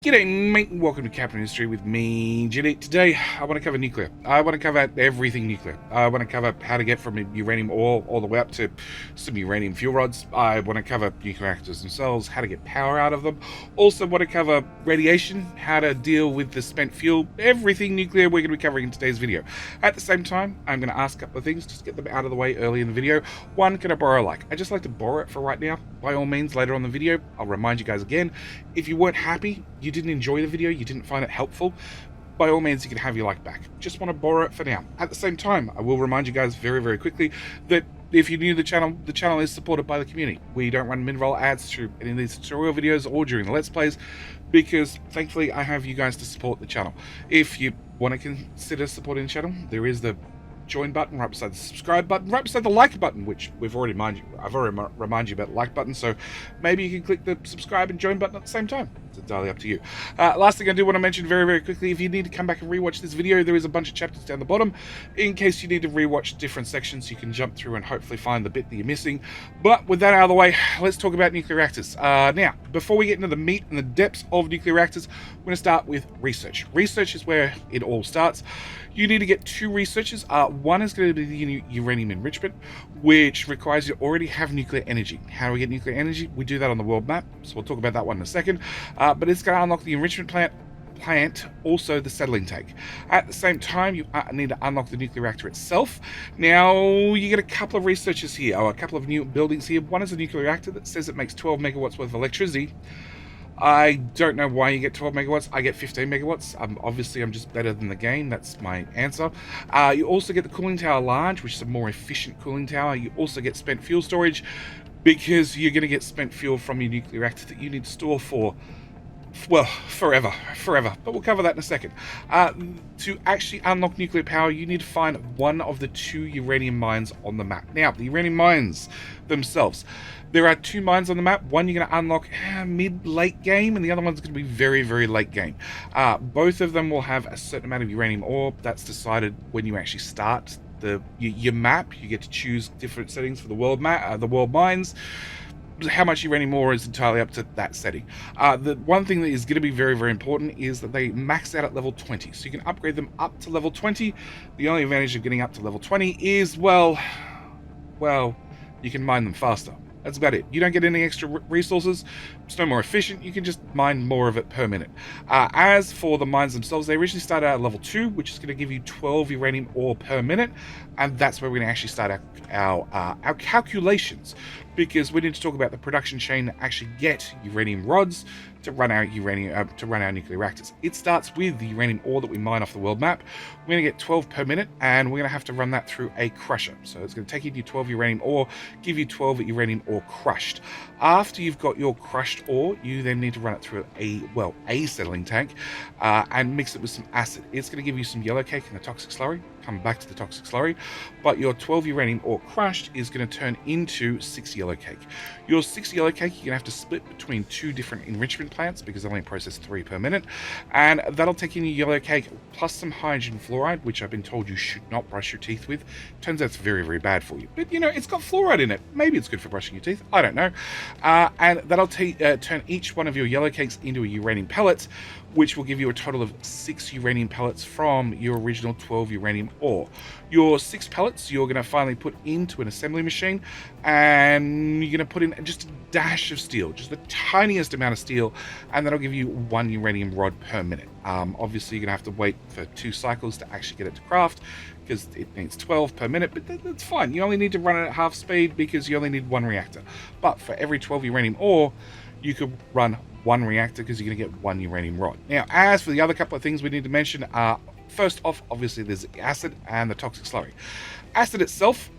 G'day mate, and welcome to Captain History with me, Ginny. Today I want to cover nuclear. I want to cover everything nuclear. I want to cover how to get from uranium ore all the way up to some uranium fuel rods. I want to cover nuclear reactors themselves, how to get power out of them. Also want to cover radiation, how to deal with the spent fuel, everything nuclear we're going to be covering in today's video. At the same time, I'm going to ask a couple of things, just get them out of the way early in the video. One, can I borrow a like? I just like to borrow it for right now. By all means, later on in the video, I'll remind you guys again, if you weren't happy, you didn't enjoy the video, you didn't find it helpful, by all means you can have your like back. Just want to borrow it for now. At the same time, I will remind you guys very quickly that if you're new to the channel is supported by the community. We don't run mid-roll ads through any of these tutorial videos or during the Let's Plays, because thankfully I have you guys to support the channel. If you want to consider supporting the channel, there is the join button right beside the subscribe button, right beside the like button, which I've already reminded you about the like button, so maybe you can click the subscribe and join button at the same time. It's entirely up to you. Last thing I do want to mention very quickly, if you need to come back and rewatch this video, there is a bunch of chapters down the bottom. In case you need to rewatch different sections, you can jump through and hopefully find the bit that you're missing. But with that out of the way, let's talk about nuclear reactors. Now, before we get into the meat and the depths of nuclear reactors, we're going to start with research. Research is where it all starts. You need to get two researchers. One is going to be the uranium enrichment, which requires you to already have nuclear energy. How do we get nuclear energy? We do that on the world map, so we'll talk about that one in a second. But it's going to unlock the enrichment plant, also the settling tank. At the same time, you need to unlock the nuclear reactor itself. Now, you get a couple of researchers here, or a couple of new buildings here. One is a nuclear reactor that says it makes 12 megawatts worth of electricity. I don't know why you get 12 megawatts. I get 15 megawatts. Obviously, I'm just better than the game. That's my answer. You also get the cooling tower large, which is a more efficient cooling tower. You also get spent fuel storage, because you're going to get spent fuel from your nuclear reactor that you need to store for, well, forever. But we'll cover that in a second. To actually unlock nuclear power, you need to find one of the two uranium mines on the map. Now, the uranium mines themselves, there are two mines on the map. One you're going to unlock mid-late game, and the other one's going to be very late game. Both of them will have a certain amount of uranium ore. That's decided when you actually start your map. You get to choose different settings for the world map, the world mines. How much uranium ore is entirely up to that setting. The one thing that is going to be very important is that they max out at level 20, so you can upgrade them up to level 20. The only advantage of getting up to level 20 is, well, you can mine them faster. That's about it. You don't get any extra resources. It's no more efficient. You can just mine more of it per minute. As for the mines themselves, they originally started out at level 2, which is going to give you 12 uranium ore per minute, and that's where we're going to actually start our calculations, because we need to talk about the production chain that actually get uranium rods to run our nuclear reactors. It starts with the uranium ore that we mine off the world map. We're going to get 12 per minute, and we're going to have to run that through a crusher. So it's going to take you to 12 uranium ore, give you 12 uranium ore crushed. After you've got your crushed ore, you then need to run it through a settling tank, and mix it with some acid. It's going to give you some yellow cake and a toxic slurry. Come back to the toxic slurry, but your 12 uranium ore crushed is going to turn into 6 yellow cake. Your 6 yellow cake you're going to have to split between 2 different enrichment plants, because they only process 3 per minute, and that'll take in your yellow cake plus some hydrogen fluoride, which I've been told you should not brush your teeth with. Turns out it's very bad for you, but you know, it's got fluoride in it. Maybe it's good for brushing your teeth, I don't know. And that'll turn each one of your yellow cakes into a uranium pellet, which will give you a total of 6 uranium pellets from your original 12 uranium ore. Your 6 pellets you're going to finally put into an assembly machine, and you're going to put in just a dash of steel, just the tiniest amount of steel, and that'll give you 1 uranium rod per minute. Obviously, you're going to have to wait for 2 cycles to actually get it to craft, because it needs 12 per minute, but that's fine. You only need to run it at half speed because you only need 1 reactor. But for every 12 uranium ore, you could run 1 reactor, because you're going to get 1 uranium rod. Now, as for the other couple of things we need to mention, first off, obviously there's the acid and the toxic slurry. Acid itself,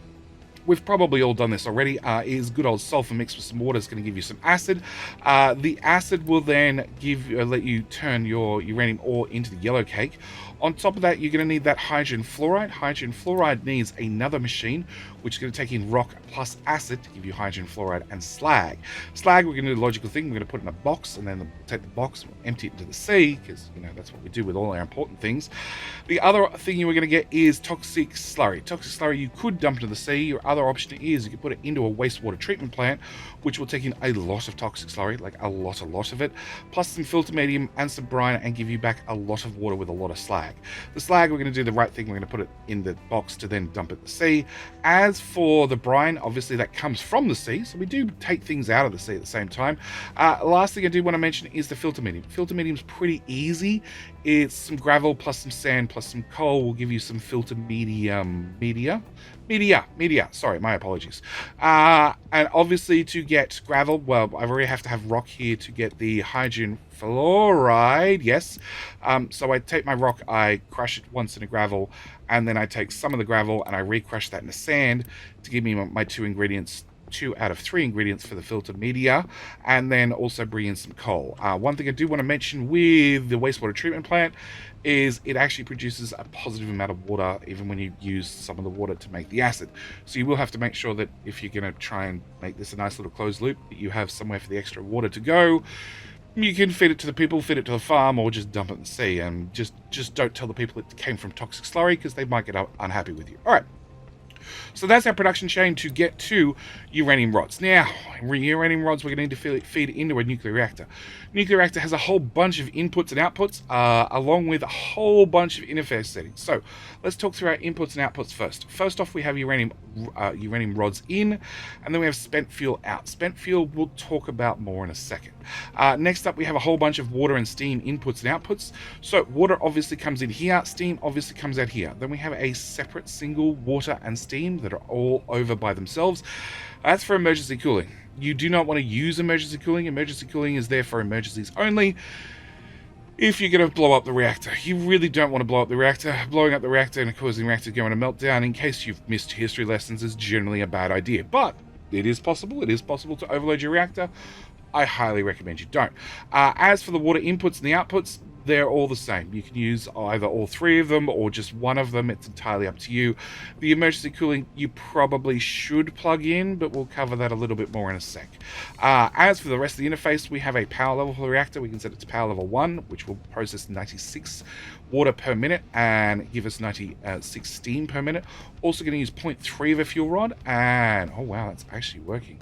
we've probably all done this already, is good old sulfur mixed with some water. Is going to give you some acid. The acid will then let you turn your uranium ore into the yellow cake. On top of that, you're going to need that hydrogen fluoride. Hydrogen fluoride needs another machine, which is going to take in rock plus acid to give you hydrogen fluoride and slag. Slag, we're going to do the logical thing. We're going to put it in a box, and then take the box and empty it into the sea, because, you know, that's what we do with all our important things. The other thing you are going to get is toxic slurry. Toxic slurry you could dump into the sea. Your other option is you could put it into a wastewater treatment plant, which will take in a lot of toxic slurry, like a lot of it, plus some filter medium and some brine, and give you back a lot of water with a lot of slag. The slag, we're going to do the right thing. We're going to put it in the box to then dump it in the sea. As for the brine, obviously that comes from the sea, so we do take things out of the sea at the same time. Last thing I do want to mention is the filter medium. Filter medium is pretty easy. It's some gravel plus some sand plus some coal will give you some filter media. Sorry, my apologies. And obviously to get gravel, well, I already have to have rock here to get the hydrogen fluoride. Yes. So I take my rock, I crush it once in a gravel, and then I take some of the gravel and I re-crush that in the sand to give me my 2 out of 3 ingredients for the filtered media, and then also bring in some coal. One thing I do want to mention with the wastewater treatment plant is it actually produces a positive amount of water even when you use some of the water to make the acid. So you will have to make sure that if you're going to try and make this a nice little closed loop, that you have somewhere for the extra water to go. You can feed it to the people, feed it to the farm, or just dump it in the sea. And just don't tell the people it came from toxic slurry, because they might get unhappy with you. All right. So that's our production chain to get to uranium rods. Now, uranium rods we're going to need to feed into a nuclear reactor. Nuclear reactor has a whole bunch of inputs and outputs, along with a whole bunch of interface settings. So let's talk through our inputs and outputs first. First off, we have uranium rods in, and then we have spent fuel out. Spent fuel we'll talk about more in a second. Next up, we have a whole bunch of water and steam inputs and outputs. So water obviously comes in here, steam obviously comes out here. Then we have a separate single water and steam that are all over by themselves. That's for emergency cooling. You do not want to use emergency cooling. Emergency cooling is there for emergencies only. If you're going to blow up the reactor, you really don't want to blow up the reactor. Blowing up the reactor and causing the reactor to go into meltdown, in case you've missed history lessons, is generally a bad idea. But it is possible. It is possible to overload your reactor. I highly recommend you don't. As for the water inputs and the outputs, they're all the same. You can use either all 3 of them or just one of them. It's entirely up to you. The emergency cooling you probably should plug in, but we'll cover that a little bit more in a sec. As for the rest of the interface, we have a power level for the reactor. We can set it to power level 1, which will process 96 water per minute and give us 96 steam per minute. Also going to use 0.3 of a fuel rod, and oh wow, that's actually working.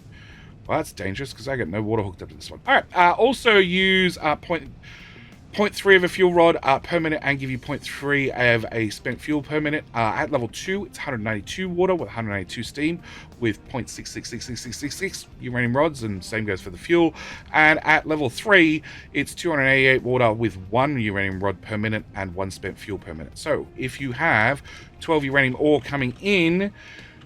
Well, that's dangerous because I got no water hooked up to this one. All right. Also use 0.3 of a fuel rod per minute, and give you 0.3 of a spent fuel per minute. At level 2, it's 192 water with 192 steam with 0.666666 uranium rods, and same goes for the fuel. And at level 3, it's 288 water with 1 uranium rod per minute and 1 spent fuel per minute. So if you have 12 uranium ore coming in,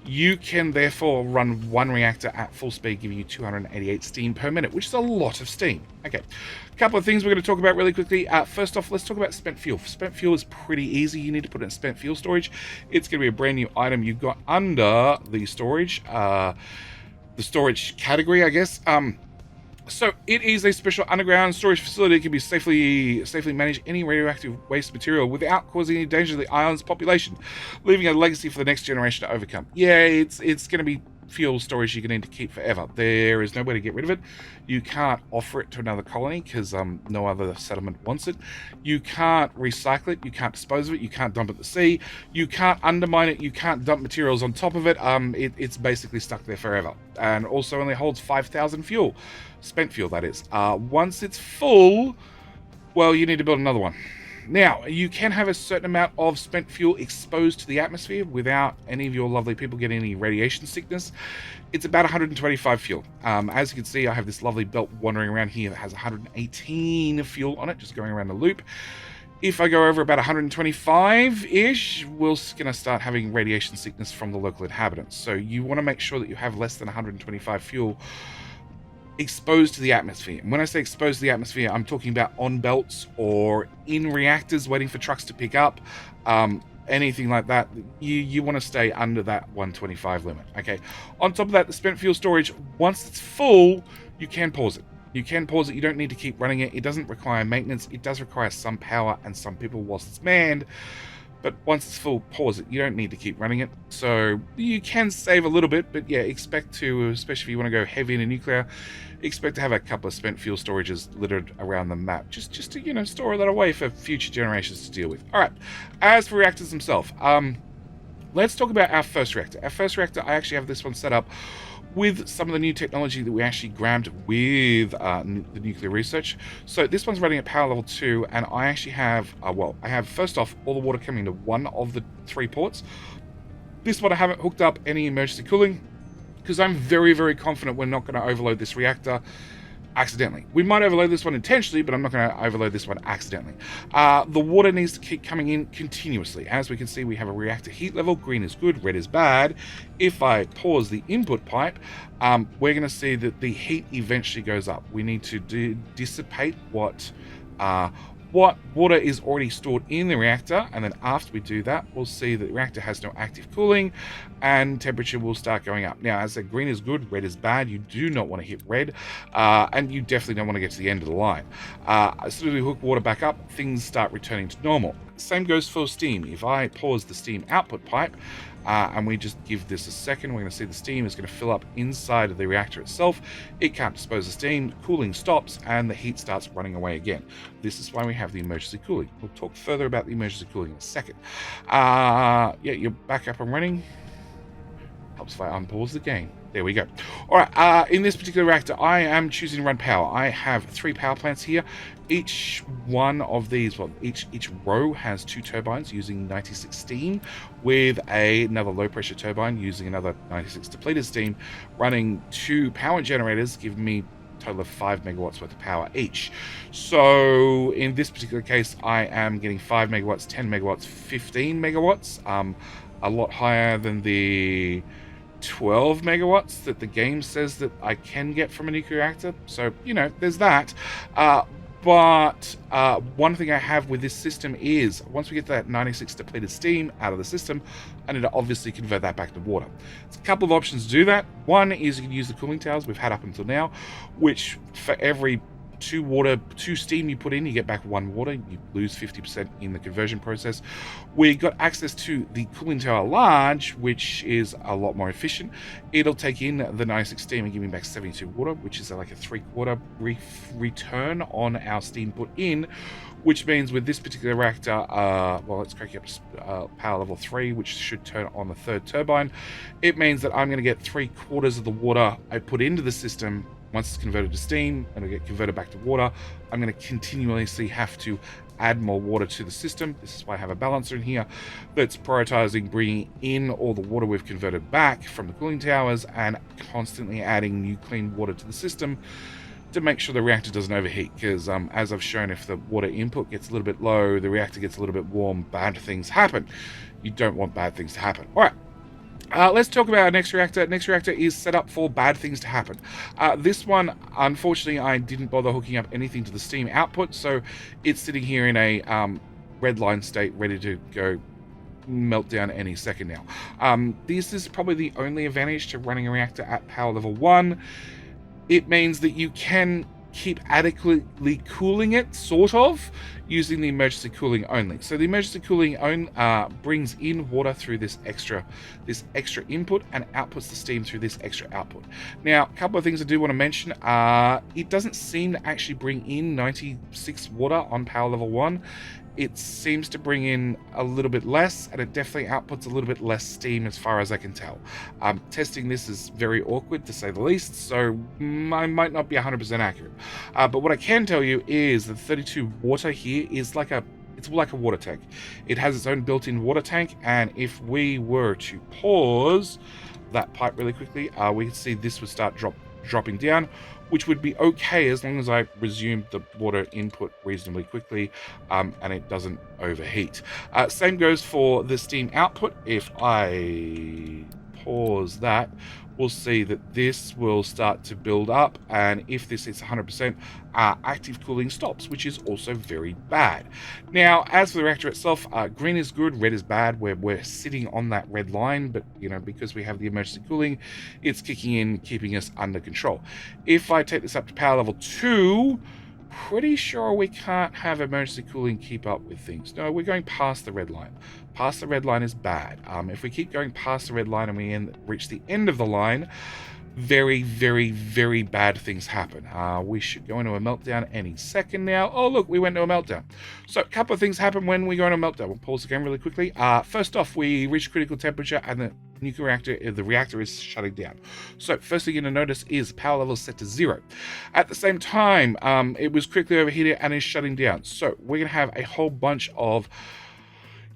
you can therefore run 1 reactor at full speed, giving you 288 steam per minute, which is a lot of steam. Okay, a couple of things we're going to talk about really quickly. First off, let's talk about spent fuel. Spent fuel is pretty easy. You need to put it in spent fuel storage. It's going to be a brand new item you've got under the storage category, I guess. So it is a special underground storage facility that can be safely manage any radioactive waste material without causing any danger to the island's population, leaving a legacy for the next generation to overcome. Yeah, it's going to be fuel storage you're going to need to keep forever. There is no way to get rid of it. You can't offer it to another colony because no other settlement wants it. You can't recycle it. You can't dispose of it. You can't dump it in the sea. You can't undermine it. You can't dump materials on top of it. It's basically stuck there forever. And also only holds 5,000 fuel. Spent fuel, that is. Once it's full, well, you need to build another one. Now, you can have a certain amount of spent fuel exposed to the atmosphere without any of your lovely people getting any radiation sickness. It's about 125 fuel. As you can see, I have this lovely belt wandering around here that has 118 fuel on it, just going around the loop. If I go over about 125-ish, we're going to start having radiation sickness from the local inhabitants. So you want to make sure that you have less than 125 fuel exposed to the atmosphere. And when I say exposed to the atmosphere, I'm talking about on belts or in reactors waiting for trucks to pick up, anything like that. You want to stay under that 125 limit. Okay. On top of that, the spent fuel storage, once it's full, you can pause it. You can pause it. You don't need to keep running it. It doesn't require maintenance. It does require some power and some people whilst it's manned. But once it's full, pause it. You don't need to keep running it. So you can save a little bit, but yeah, expect to, especially if you want to go heavy into nuclear, expect to have a couple of spent fuel storages littered around the map, just to, you know, store that away for future generations to deal with. All right, as for reactors themselves, let's talk about our first reactor. Our first reactor, I actually have this one set up with some of the new technology that we actually grabbed with the nuclear research. So this one's running at power level 2, and I actually have, I have, first off, all the water coming into one of the 3 ports. This one I haven't hooked up any emergency cooling, because I'm very, very confident we're not going to overload this reactor accidentally. We might overload this one intentionally, but I'm not going to overload this one accidentally. The water needs to keep coming in continuously. As we can see, we have a reactor heat level. Green is good, red is bad. If I pause the input pipe, we're going to see that the heat eventually goes up. We need to dissipate what water is already stored in the reactor, and then after we do that, we'll see that the reactor has no active cooling and temperature will start going up. Now, as I said, green is good, red is bad. You do not want to hit red, and you definitely don't want to get to the end of the line. As soon as we hook water back up, things start returning to normal. Same goes for steam. If I pause the steam output pipe, and we just give this a second, we're going to see the steam is going to fill up inside of the reactor itself. It can't dispose of steam, cooling stops, and the heat starts running away again. This is why we have the emergency cooling. We'll talk further about the emergency cooling in a second. Yeah, you're back up and running. Helps if I unpause the game. There we go. All right, in this particular reactor, I am choosing to run power. I have 3 power plants here. Each one of these, well, each row has 2 turbines using 96 steam, with another low pressure turbine using another 96 depleted steam, running 2 power generators, giving me a total of 5 megawatts worth of power each. So in this particular case, I am getting 5 megawatts, 10 megawatts, 15 megawatts, a lot higher than the 12 megawatts that the game says that I can get from a nuclear reactor. So, you know, there's that. But one thing I have with this system is, once we get that 96 depleted steam out of the system, I need to obviously convert that back to water. There's a couple of options to do that. One is you can use the cooling towers we've had up until now, which for every 2 steam you put in, you get back 1 water. You lose 50% in the conversion process. We got access to the cooling tower large, which is a lot more efficient. It'll take in the 96 steam and give me back 72 water, which is like a 3/4 return on our steam put in, which means with this particular reactor, well, let's crank up power level 3, which should turn on the 3rd turbine. It means that I'm going to get 3/4 of the water I put into the system. Once it's converted to steam and it'll get converted back to water, I'm going to continuously have to add more water to the system. This is why I have a balancer in here that's prioritizing bringing in all the water we've converted back from the cooling towers and constantly adding new clean water to the system to make sure the reactor doesn't overheat. Because as I've shown, if the water input gets a little bit low, the reactor gets a little bit warm, bad things happen. You don't want bad things to happen. All right. Let's talk about our next reactor. Next reactor is set up for bad things to happen. This one, unfortunately, I didn't bother hooking up anything to the steam output, so it's sitting here in a red line state, ready to go meltdown any second now. This is probably the only advantage to running a reactor at power level 1. It means that you can keep adequately cooling it, sort of, using the emergency cooling only. So the emergency cooling brings in water through this extra input and outputs the steam through this extra output. Now, a couple of things I do want to mention. It doesn't seem to actually bring in 96 water on power level 1. It seems to bring in a little bit less, and it definitely outputs a little bit less steam as far as I can tell. Testing this is very awkward, to say the least, so I might not be 100% accurate. But what I can tell you is the 32 water here is it's like a water tank. It has its own built-in water tank, and if we were to pause that pipe really quickly, we can see this would start dropping down, which would be okay as long as I resume the water input reasonably quickly and it doesn't overheat. Same goes for the steam output. If I pause that, we'll see that this will start to build up, and if this hits 100%, active cooling stops, which is also very bad. Now, as for the reactor itself, green is good, red is bad. We're sitting on that red line, but you know, because we have the emergency cooling, it's kicking in, keeping us under control. If I take this up to power level 2, pretty sure we can't have emergency cooling keep up with things. No, we're going past the red line. Past the red line is bad. If we keep going past the red line and we reach the end of the line, very, very, very bad things happen. We should go into a meltdown any second now. Oh, look, we went to a meltdown. So a couple of things happen when we go into a meltdown. We'll pause the game really quickly. First off, we reach critical temperature and the nuclear reactor, the reactor is shutting down. So first thing you're going to notice is power level is set to 0. At the same time, it was quickly overheated and is shutting down. So we're going to have a whole bunch of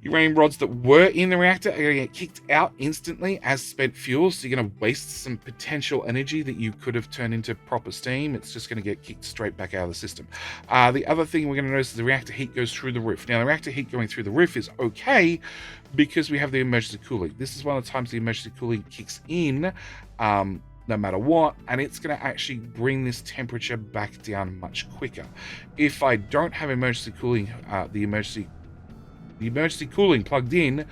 uranium rods that were in the reactor are going to get kicked out instantly as spent fuel, so you're going to waste some potential energy that you could have turned into proper steam. It's just going to get kicked straight back out of the system. The other thing we're going to notice is the reactor heat goes through the roof. Now, the reactor heat going through the roof is okay because we have the emergency cooling. This is one of the times the emergency cooling kicks in, no matter what, and it's going to actually bring this temperature back down much quicker. If I don't have emergency cooling, the emergency cooling plugged in,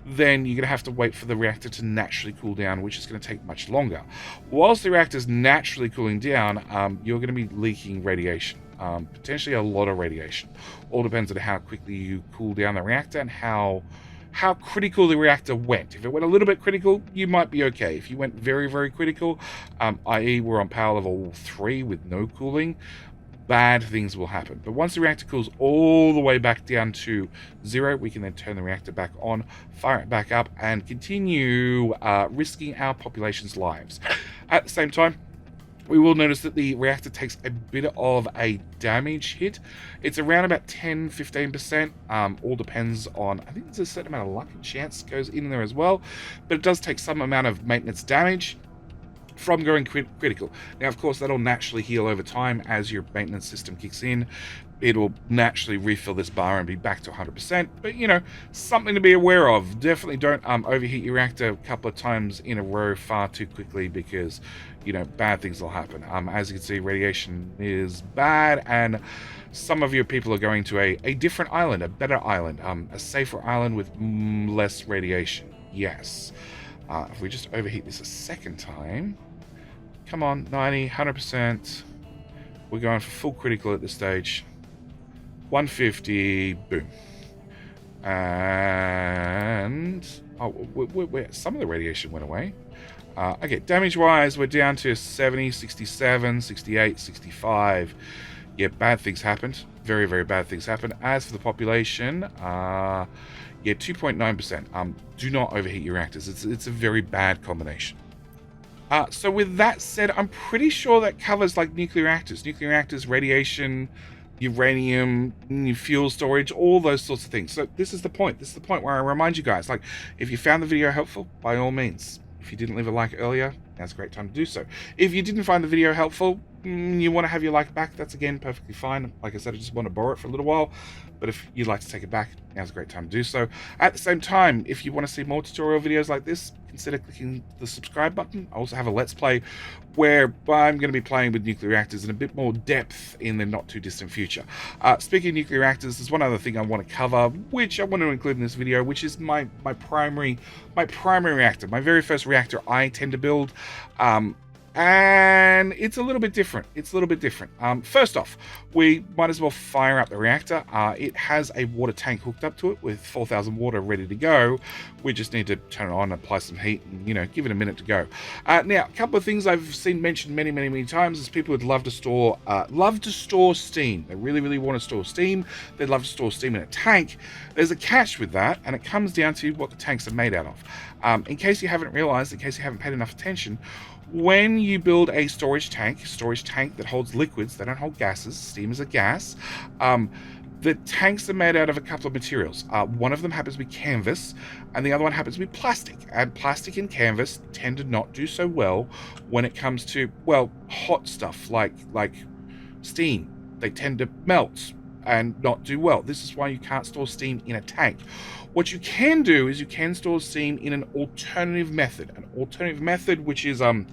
then you're going to have to wait for the reactor to naturally cool down, which is going to take much longer. Whilst the reactor's naturally cooling down, you're going to be leaking radiation, potentially a lot of radiation. All depends on how quickly you cool down the reactor and how critical the reactor went. If it went a little bit critical, you might be okay. If you went very, very critical, i.e. we're on power level 3 with no cooling, bad things will happen. But once the reactor cools all the way back down to 0, we can then turn the reactor back on, fire it back up, and continue risking our population's lives. At the same time, we will notice that the reactor takes a bit of a damage hit. It's around about 10-15%. All depends on, I think there's a certain amount of luck and chance goes in there as well. But it does take some amount of maintenance damage from going critical. Now, of course, that'll naturally heal over time as your maintenance system kicks in. It'll naturally refill this bar and be back to 100%. But, you know, something to be aware of. Definitely don't overheat your reactor a couple of times in a row far too quickly because, you know, bad things will happen. As you can see, radiation is bad, and some of your people are going to a different island, a better island, a safer island with less radiation. Yes. If we just overheat this a second time, come on, 90, 100%. We're going for full critical at this stage. 150, boom. And some of the radiation went away. Okay, damage-wise, we're down to 70, 67, 68, 65. Yeah, bad things happened. Very, very bad things happened. As for the population, yeah, 2.9%. Do not overheat your reactors. It's a very bad combination. So with that said, I'm pretty sure that covers like nuclear reactors, radiation, uranium, fuel storage, all those sorts of things. So this is the point. This is the point where I remind you guys, like, if you found the video helpful, by all means. If you didn't leave a like earlier, now's a great time to do so. If you didn't find the video helpful, you want to have your like back, that's again perfectly fine. Like I said, I just want to borrow it for a little while. But if you'd like to take it back, now's a great time to do so. At the same time, if you want to see more tutorial videos like this, consider clicking the subscribe button. I also have a Let's Play where I'm going to be playing with nuclear reactors in a bit more depth in the not too distant future. Speaking of nuclear reactors, there's one other thing I want to cover, which I want to include in this video, which is my primary reactor, my very first reactor I tend to build. And it's a little bit different. First off, we might as well fire up the reactor. It has a water tank hooked up to it with 4,000 water ready to go. We just need to turn it on, apply some heat, and, you know, give it a minute to go. Now, a couple of things I've seen mentioned many times is people would love to store steam. They really want to store steam. They'd love to store steam in a tank. There's a catch with that, and it comes down to what the tanks are made out of. In case you haven't realized, in case you haven't paid enough attention, when you build a storage tank that holds liquids, they don't hold gases, steam is a gas, the tanks are made out of a couple of materials. One of them happens to be canvas, and the other one happens to be plastic. And plastic and canvas tend to not do so well when it comes to, well, hot stuff like steam. They tend to melt and not do well. This is why you can't store steam in a tank. What you can do is you can store steam in an alternative method. Which is a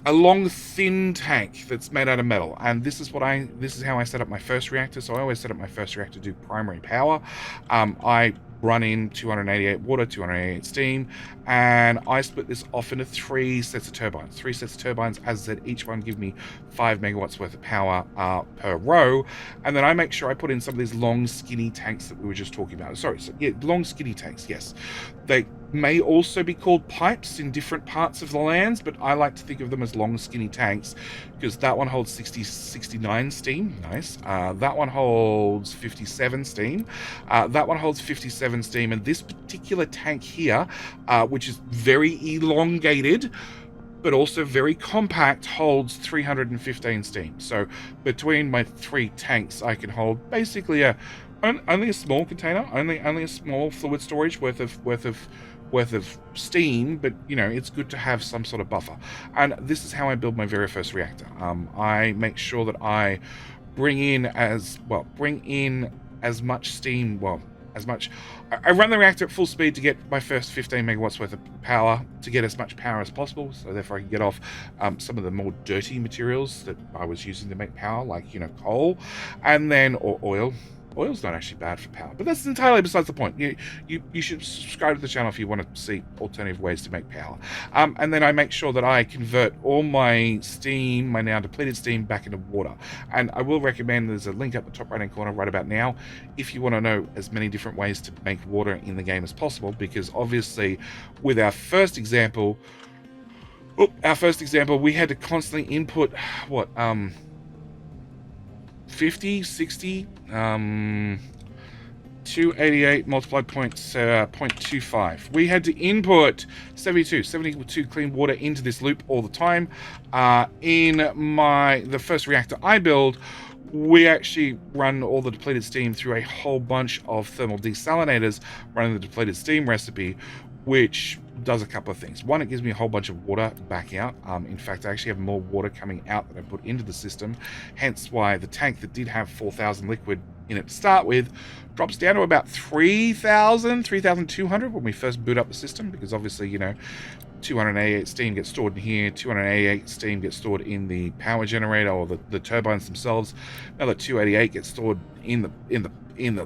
long, thin tank that's made out of metal. And this is how I set up my first reactor. So I always set up my first reactor to do primary power. I run in 288 water, 288 steam, and I split this off into 3 sets of turbines. 3 sets of turbines, as I said, each one give me 5 megawatts worth of power per row, and then I make sure I put in some of these long, skinny tanks that we were just talking about. Sorry, so, yeah, long, skinny tanks, yes. They may also be called pipes in different parts of the lands, but I like to think of them as long, skinny tanks, because that one holds 69 steam, nice. That one holds 57 steam. That one holds 57 steam, and this particular tank here, which is very elongated, but also very compact, holds 315 steam. So between my 3 tanks, I can hold basically only a small container, only a small fluid storage worth of steam, but you know, it's good to have some sort of buffer. And this is how I build my very first reactor. I make sure that I bring in as much steam, I run the reactor at full speed to get my first 15 megawatts worth of power, to get as much power as possible, so therefore I can get off some of the more dirty materials that I was using to make power, like, you know, coal, and then, or oil. Oil's not actually bad for power, but that's entirely besides the point. You should subscribe to the channel if you want to see alternative ways to make power. And then I make sure that I convert all my steam, my now depleted steam, back into water. And I will recommend, there's a link at the top right-hand corner right about now, if you want to know as many different ways to make water in the game as possible, because obviously with our first example, we had to constantly input, 50, 60, 288 multiplied 0.25. We had to input 72 clean water into this loop all the time. In the first reactor I build, we actually run all the depleted steam through a whole bunch of thermal desalinators, running the depleted steam recipe, which does a couple of things. One, it gives me a whole bunch of water back out. In fact, I actually have more water coming out than I put into the system, hence why the tank that did have 4,000 liquid in it to start with drops down to about 3,200 when we first boot up the system, because obviously, you know, 288 steam gets stored in here, 288 steam gets stored in the power generator or the turbines themselves. Another 288 gets stored in the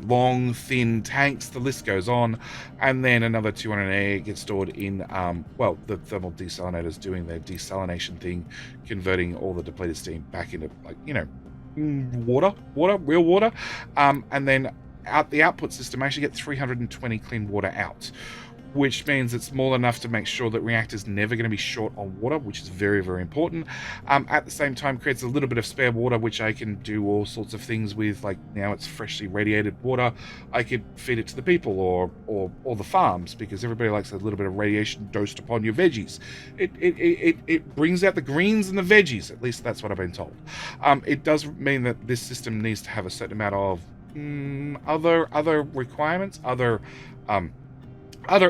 long, thin tanks, the list goes on, and then another 288 gets stored in, the thermal desalinators doing their desalination thing, converting all the depleted steam back into, like, you know, real water. And then the output system, I actually get 320 clean water out, which means it's more than enough to make sure that reactor's never going to be short on water, which is very, very important. At the same time, creates a little bit of spare water, which I can do all sorts of things with. Like, now it's freshly radiated water, I could feed it to the people or the farms, because everybody likes a little bit of radiation dosed upon your veggies. It brings out the greens and the veggies, at least that's what I've been told. It does mean that this system needs to have a certain amount of other requirements, other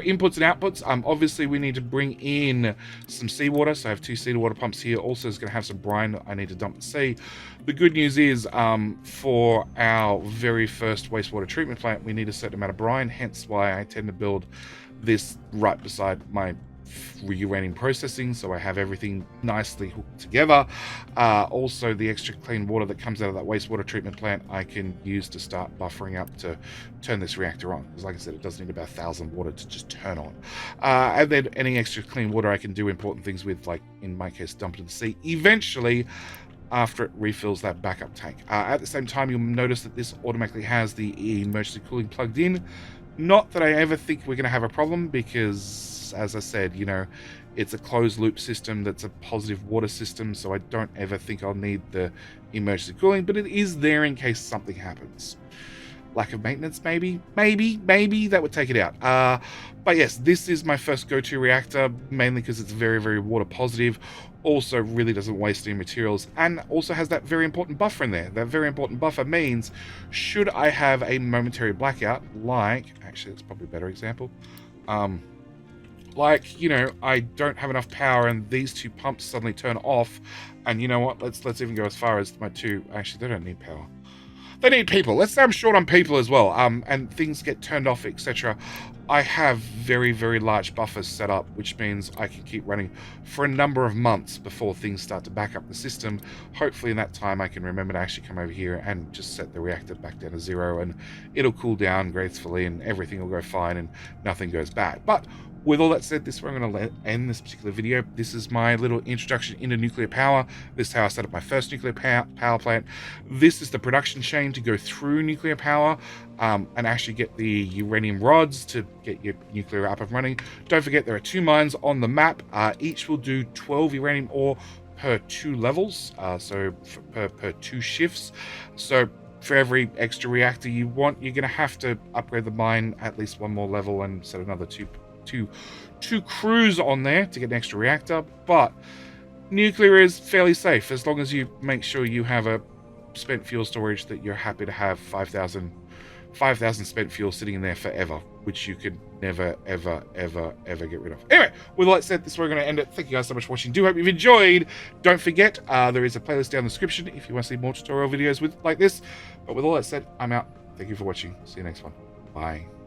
inputs and outputs. Obviously we need to bring in some seawater, so I have 2 seawater pumps here. Also is going to have some brine that I need to dump at sea. The good news is, for our very first wastewater treatment plant, we need a certain amount of brine, hence why I tend to build this right beside my uranium processing, so I have everything nicely hooked together. Also, the extra clean water that comes out of that wastewater treatment plant I can use to start buffering up to turn this reactor on, because like I said, it does need about 1,000 water to just turn on. And then any extra clean water I can do important things with, like in my case, dump it in the sea eventually after it refills that backup tank. At the same time, you'll notice that this automatically has the emergency cooling plugged in. Not that I ever think we're going to have a problem, because, as I said, you know, it's a closed loop system that's a positive water system, so I don't ever think I'll need the emergency cooling, but it is there in case something happens. Lack of maintenance, maybe that would take it out. But yes, this is my first go-to reactor, mainly because it's very, very water positive. Also really doesn't waste any materials, and also has that very important buffer in there. That very important buffer means, should I have a momentary blackout, like, actually that's probably a better example, like, you know, I don't have enough power and these 2 pumps suddenly turn off, and you know what, let's even go as far as my 2, actually they don't need power, they need people. Let's say I'm short on people as well, and things get turned off, etc. I have very, very large buffers set up, which means I can keep running for a number of months before things start to back up the system. Hopefully in that time I can remember to actually come over here and just set the reactor back down to 0, and it'll cool down gracefully and everything will go fine and nothing goes bad. But with all that said, this is where I'm going to end this particular video. This is my little introduction into nuclear power. This is how I set up my first nuclear power plant. This is the production chain to go through nuclear power and actually get the uranium rods to get your nuclear up and running. Don't forget there are 2 mines on the map. Each will do 12 uranium ore per 2 levels, so per 2 shifts. So for every extra reactor you want, you're going to have to upgrade the mine at least 1 more level and set another two crews on there to get an extra reactor. But nuclear is fairly safe as long as you make sure you have a spent fuel storage that you're happy to have 5,000 spent fuel sitting in there forever, which you could never ever get rid of. Anyway, with all that said, this is where we're going to end it. Thank you guys so much for watching. Do hope you've enjoyed. Don't forget there is a playlist down in the description if you want to see more tutorial videos like this. But with all that said, I'm out. Thank you for watching. See you next one. Bye.